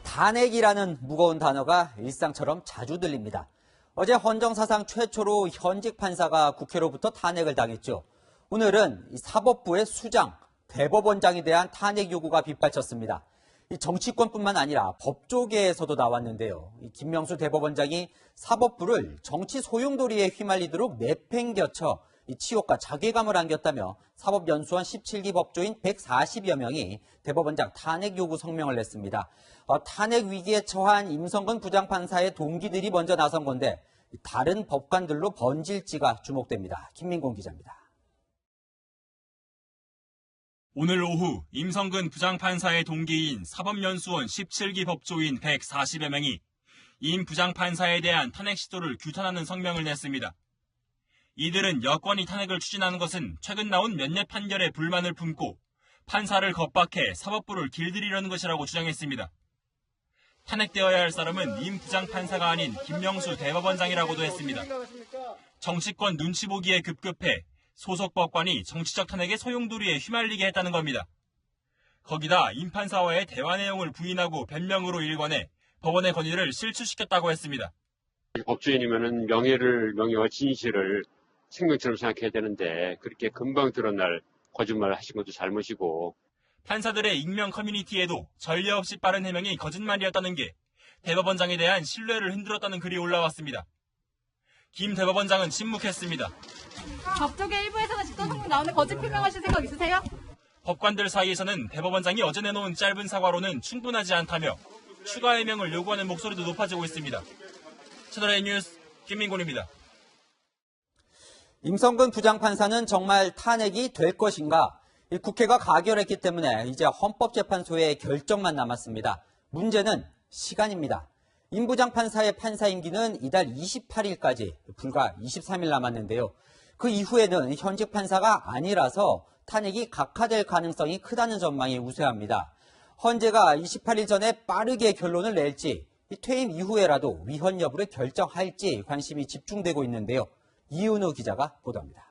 탄핵이라는 무거운 단어가 일상처럼 자주 들립니다. 어제 헌정사상 최초로 현직 판사가 국회로부터 탄핵을 당했죠. 오늘은 사법부의 수장, 대법원장에 대한 탄핵 요구가 빗발쳤습니다. 정치권뿐만 아니라 법조계에서도 나왔는데요. 김명수 대법원장이 사법부를 정치 소용돌이에 휘말리도록 내팽겨쳐 치욕과 자괴감을 안겼다며 사법연수원 17기 법조인 140여 명이 대법원장 탄핵 요구 성명을 냈습니다. 탄핵 위기에 처한 임성근 부장판사의 동기들이 먼저 나선 건데 다른 법관들로 번질지가 주목됩니다. 김민곤 기자입니다. 오늘 오후 임성근 부장판사의 동기인 사법연수원 17기 법조인 140여 명이 임 부장판사에 대한 탄핵 시도를 규탄하는 성명을 냈습니다. 이들은 여권이 탄핵을 추진하는 것은 최근 나온 몇몇 판결에 불만을 품고 판사를 겁박해 사법부를 길들이려는 것이라고 주장했습니다. 탄핵되어야 할 사람은 임 부장판사가 아닌 김명수 대법원장이라고도 했습니다. 정치권 눈치 보기에 급급해 소속 법관이 정치적 탄핵의 소용돌이에 휘말리게 했다는 겁니다. 거기다 임 판사와의 대화 내용을 부인하고 변명으로 일관해 법원의 권위를 실추시켰다고 했습니다. 법조인이면은 명예와 진실을 생명처럼 생각해야 되는데 그렇게 금방 드러날 거짓말을 하신 것도 잘못이고. 판사들의 익명 커뮤니티에도 전례 없이 빠른 해명이 거짓말이었다는 게 대법원장에 대한 신뢰를 흔들었다는 글이 올라왔습니다. 김 대법원장은 침묵했습니다. 법조계 일부에서는 직권 성명 나오는데 거짓 표명하실 생각 있으세요? 법관들 사이에서는 대법원장이 어제 내놓은 짧은 사과로는 충분하지 않다며 추가 해명을 요구하는 목소리도 높아지고 있습니다. 채널A 뉴스 김민곤입니다. 임성근 부장판사는 정말 탄핵이 될 것인가? 국회가 가결했기 때문에 이제 헌법재판소의 결정만 남았습니다. 문제는 시간입니다. 임 부장판사의 판사 임기는 이달 28일까지 불과 23일 남았는데요. 그 이후에는 현직 판사가 아니라서 탄핵이 각하될 가능성이 크다는 전망이 우세합니다. 헌재가 28일 전에 빠르게 결론을 낼지 퇴임 이후에라도 위헌 여부를 결정할지 관심이 집중되고 있는데요. 이은우 기자가 보도합니다.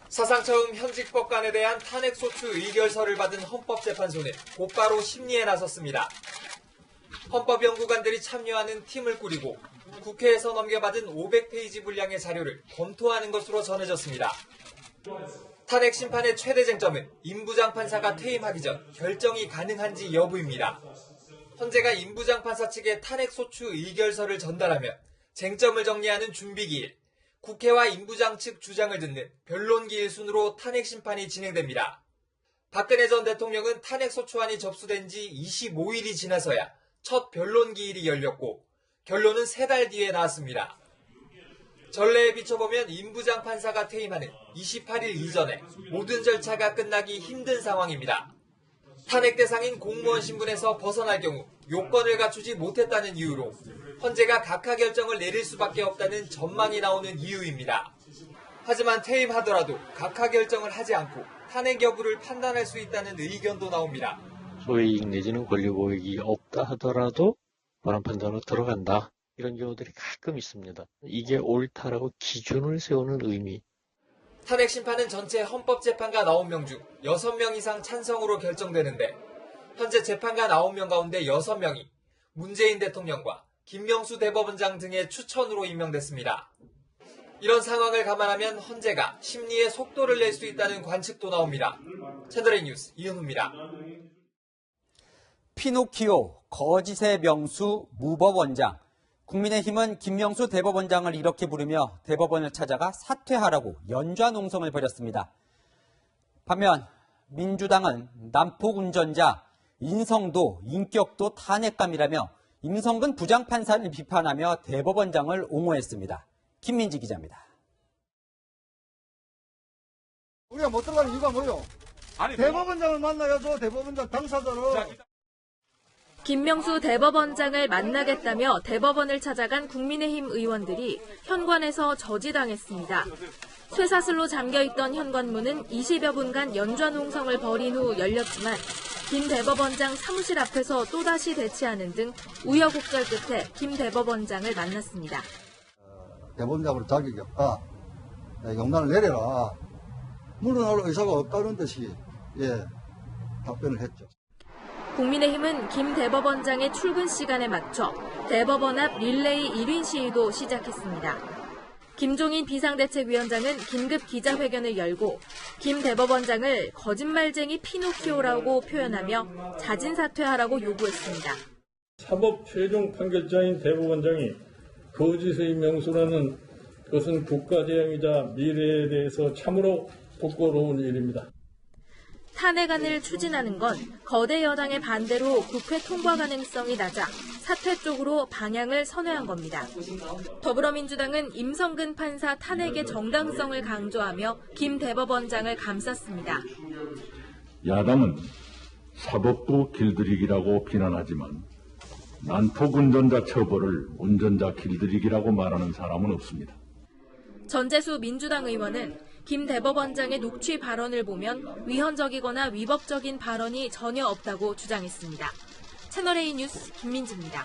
사상 처음 현직 법관에 대한 탄핵소추 의결서를 받은 헌법재판소는 곧바로 심리에 나섰습니다. 헌법연구관들이 참여하는 팀을 꾸리고 국회에서 넘겨받은 500페이지 분량의 자료를 검토하는 것으로 전해졌습니다. 탄핵 심판의 최대 쟁점은 임 부장판사가 퇴임하기 전 결정이 가능한지 여부입니다. 헌재가 임 부장판사 측에 탄핵소추 의결서를 전달하면 쟁점을 정리하는 준비기일, 국회와 임 부장 측 주장을 듣는 변론기일 순으로 탄핵 심판이 진행됩니다. 박근혜 전 대통령은 탄핵소추안이 접수된 지 25일이 지나서야 첫 변론기일이 열렸고 결론은 3달 뒤에 나왔습니다. 전례에 비춰보면 임 부장판사가 퇴임하는 28일 이전에 모든 절차가 끝나기 힘든 상황입니다. 탄핵 대상인 공무원 신분에서 벗어날 경우 요건을 갖추지 못했다는 이유로 헌재가 각하 결정을 내릴 수밖에 없다는 전망이 나오는 이유입니다. 하지만 퇴임하더라도 각하 결정을 하지 않고 탄핵 여부를 판단할 수 있다는 의견도 나옵니다. 소외이익 내지는 권리고익이 없다 하더라도 원한 판단으로 들어간다. 이런 경우들이 가끔 있습니다. 이게 옳다라고 기준을 세우는 의미. 탄핵 심판은 전체 헌법재판관 9명 중 6명 이상 찬성으로 결정되는데 현재 재판관 9명 가운데 6명이 문재인 대통령과 김명수 대법원장 등의 추천으로 임명됐습니다. 이런 상황을 감안하면 헌재가 심리에 속도를 낼 수 있다는 관측도 나옵니다. 채널A 뉴스 이은우입니다. 피노키오, 거짓의 명수, 무법원장. 국민의힘은 김명수 대법원장을 이렇게 부르며 대법원을 찾아가 사퇴하라고 연좌농성을 벌였습니다. 반면 민주당은 난폭 운전자, 인성도 인격도 탄핵감이라며 임성근 부장판사를 비판하며 대법원장을 옹호했습니다. 김민지 기자입니다. 우리가 못 들어가는 이유가 뭐예요? 대법원장을 만나야죠. 대법원장 당사자를. 김명수 대법원장을 만나겠다며 대법원을 찾아간 국민의힘 의원들이 현관에서 저지당했습니다. 쇠사슬로 잠겨있던 현관문은 20여 분간 연좌농성을 벌인 후 열렸지만 김 대법원장 사무실 앞에서 또다시 대치하는 등 우여곡절 끝에 김 대법원장을 만났습니다. 대법원장으로 자격이 없다. 용단을 내려라. 물러날 의사가 없다는 듯이 답변을 했죠. 국민의힘은 김 대법원장의 출근 시간에 맞춰 대법원 앞 릴레이 1인 시위도 시작했습니다. 김종인 비상대책위원장은 긴급 기자회견을 열고 김 대법원장을 거짓말쟁이 피노키오라고 표현하며 자진 사퇴하라고 요구했습니다. 사법 최종 판결자인 대법원장이 거짓의 명수라는 것은 국가재앙이자 미래에 대해서 참으로 부끄러운 일입니다. 탄핵안을 추진하는 건 거대 여당의 반대로 국회 통과 가능성이 낮아 사퇴 쪽으로 방향을 선회한 겁니다. 더불어민주당은 임성근 판사 탄핵의 정당성을 강조하며 김 대법원장을 감쌌습니다. 야당은 사법부 길들이기라고 비난하지만 난폭 운전자 처벌을 운전자 길들이기라고 말하는 사람은 없습니다. 전재수 민주당 의원은 김 대법원장의 녹취 발언을 보면 위헌적이거나 위법적인 발언이 전혀 없다고 주장했습니다. 채널A 뉴스 김민지입니다.